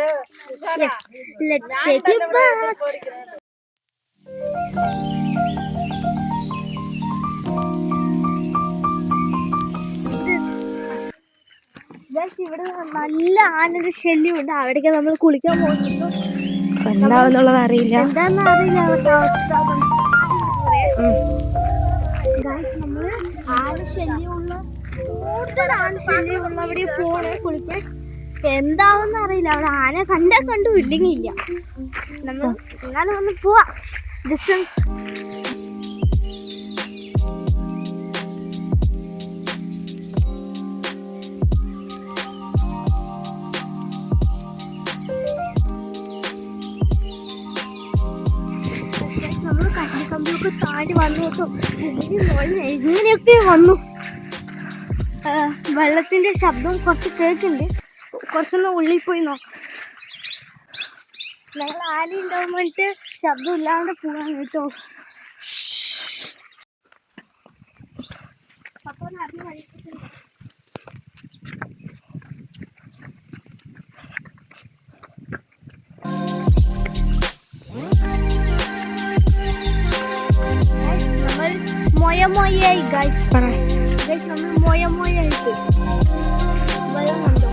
Yes, let's take it back. ഇവിടെ നല്ല ആനയുടെ ശല്യമുണ്ട്. അവിടേക്ക് നമ്മൾ കുളിക്കാൻ പോകുന്നു. എന്താണെന്നുള്ളത് അറിയില്ല. എന്താണെന്ന് അറിയില്ല അവരുടെ അവസ്ഥ. നമ്മള് ആനശല്യമുള്ള കൂടുതൽ ആനശല്യമുള്ള അവിടെ പോണേ കുളിക്കാൻ. എന്താവെന്ന് അറിയില്ല. അവിടെ ആന കണ്ടു ഇല്ലെങ്കിൽ ഇല്ല. നമ്മൾ എന്നാലും ഒന്ന് പോവാ. ഡിസ്റ്റൻസ് നമ്മൾ കമ്പിയൊക്കെ താണ്ടി വന്നു നോക്കും. എങ്ങനെയൊക്കെ വന്നു. വെള്ളത്തിന്റെ ശബ്ദം കുറച്ച് കേൾക്കുന്നുണ്ട്. കുറച്ചൊന്ന് ഉള്ളിൽ പോയി നോക്കാം. ഞങ്ങൾ ആന ഉണ്ടാവാൻ വേണ്ടിട്ട് ശബ്ദം ഇല്ലാണ്ട് പോകാൻ കേട്ടോ. അപ്പൊ നടന്ന് കഴിക്കുന്നുണ്ട്. മൊയയായി ഗൈസ്. നമ്മൾ മൊയയായിട്ട് വെള്ളം കണ്ടോ.